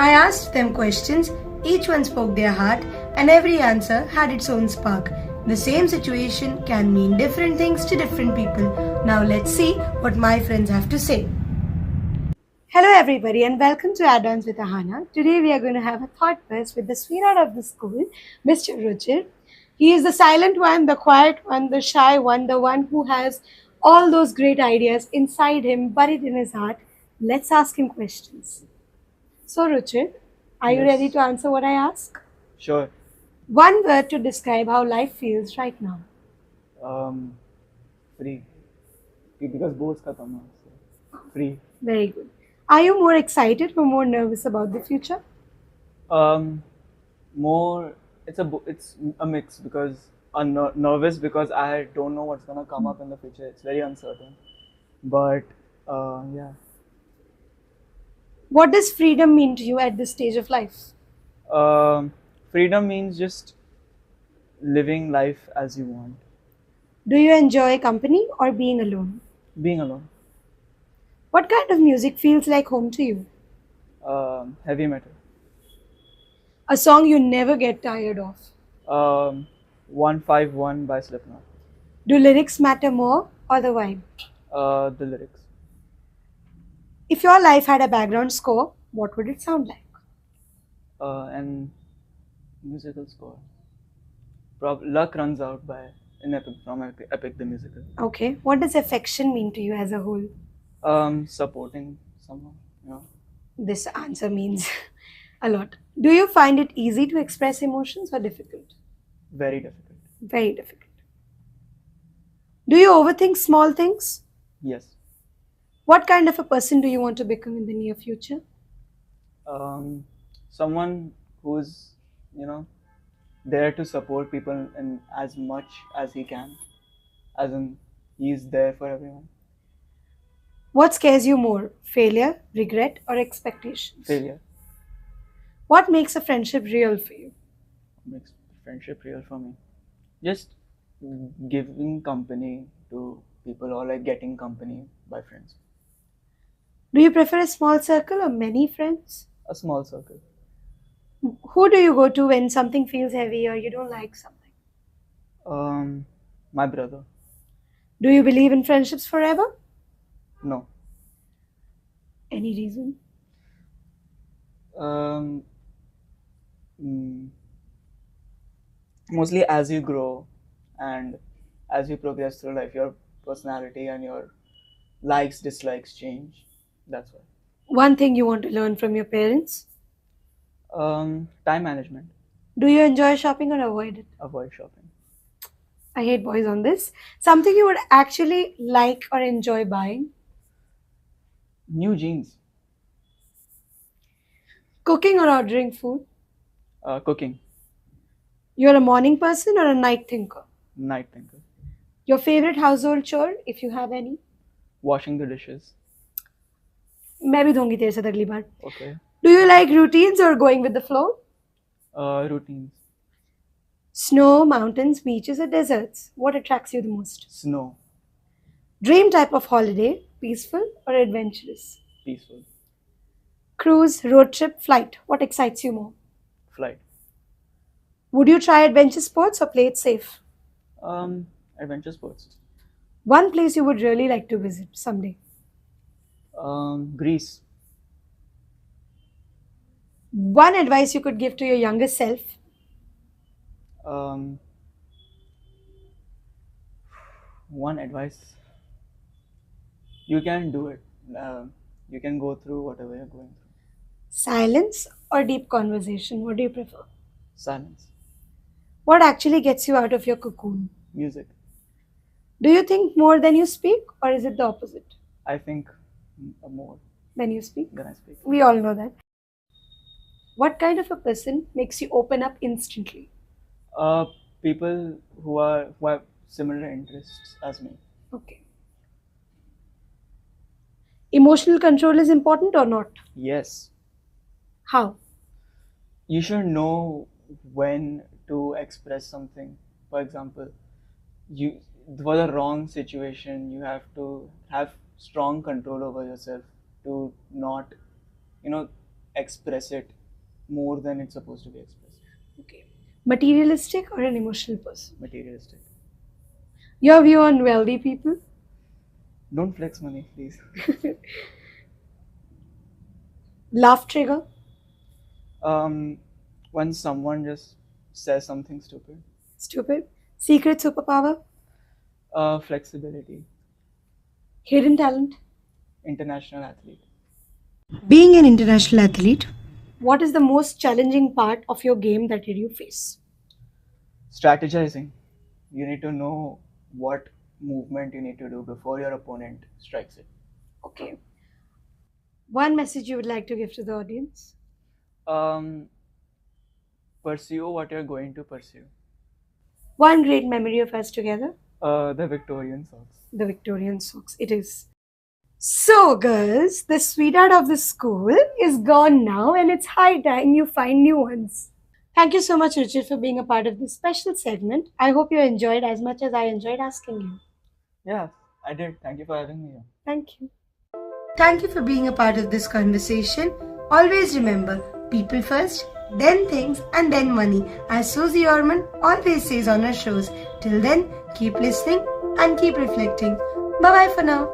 I asked them questions, each one spoke their heart, and every answer had its own spark. The same situation can mean different things to different people. Now let's see what my friends have to say. Hello, everybody, and welcome to Add-ons with Ahana. Today, we are going to have a thought burst with the sweetheart of the school, Mr. Ruchir. He is the silent one, the quiet one, the shy one, the one who has all those great ideas inside him, buried in his heart. Let's ask him questions. So, Ruchir, are you ready Yes, to answer what I ask? sure. One word to describe how life feels right now. Um, Free. Because both khatam hai, so free. Very good. Are you more excited or more nervous about the future? Um, More. It's a mix because I'm nervous because I don't know what's gonna come up in the future. It's very uncertain. But yeah. What does freedom mean to you at this stage of life? Um, Freedom means just living life as you want. Do you enjoy company or being alone? Being alone. What kind of music feels like home to you? Heavy metal. A song you never get tired of. Um, 151 by Slipknot. Do lyrics matter more or the vibe? The lyrics. If your life had a background score, what would it sound like? And musical score. Luck Runs Out by in Epic from Epic the Musical. Okay. What does affection mean to you as a whole? Supporting someone, This answer means a lot. Do you find it easy to express emotions or difficult? very difficult. Very difficult. Do you overthink small things? Yes. What kind of a person do you want to become in the near future? Someone who's you know there to support people in as much as he can, as in he's there for everyone. What scares you more, failure, regret, or expectations? Failure What makes a friendship real for you? makes friendship real for me. Just giving company to people or like getting company by friends. Do you prefer a small circle or many friends? A small circle. Who do you go to when something feels heavy or you don't like something? My brother. Do you believe in friendships forever? No. Any reason? Um, mm, Mostly as you grow and as you progress through life, your personality and your likes, dislikes change. That's why. One thing you want to learn from your parents? Time management. Do you enjoy shopping or avoid it? Avoid shopping. I hate boys on this. Something you would actually like or enjoy buying? New jeans. Cooking or ordering food? Cooking. You're a morning person or a night thinker? Night thinker. Your favorite household chore, if you have any? Washing the dishes. मैं भी धोंगी तेरे साथ अगली बार. Okay. Do you like routines or going with the flow? Routines. Snow, mountains, beaches, or deserts? What attracts you the most? Snow. Dream type of holiday, peaceful or adventurous? Peaceful. Cruise, road trip, flight. What excites you more? Flight. Would you try adventure sports or play it safe? Adventure sports. One place you would really like to visit someday. Greece. One advice you could give to your younger self. Um, One advice. You can do it. You can go through whatever you're going through. Silence or deep conversation? What do you prefer? Silence. What actually gets you out of your cocoon? Music. Do you think more than you speak or is it the opposite? I think more Than you speak? than I speak. We all know that. What kind of a person makes you open up instantly? Uh, People who have similar interests as me. Okay. Emotional control is important or not? Yes. How? You should know when to express something. For example, you for the wrong situation, you have to have strong control over yourself to not, you know, express it more than it's supposed to be expressed. Okay. Materialistic or an emotional person? Materialistic. Your view on wealthy people? Don't flex money, please. Laugh trigger? When someone just says something stupid. Stupid. Secret superpower? Flexibility. Hidden talent? International athlete. Being an international athlete, what is the most challenging part of your game that did you face? Strategizing. You need to know what movement you need to do before your opponent strikes it. Okay. One message you would like to give to the audience? Pursue what you're going to pursue. One great memory of us together? The Victorian socks. The Victorian socks. It is. So, girls, the sweetheart of the school is gone now, and it's high time you find new ones. Thank you so much, Richard, for being a part of this special segment. I hope you enjoyed as much as I enjoyed asking you. Yeah, I did. Thank you for having me here. Thank you. Thank you for being a part of this conversation. Always remember, people first, then things, and then money, as Susie Orman always says on her shows. Till then, keep listening and keep reflecting. Bye bye for now.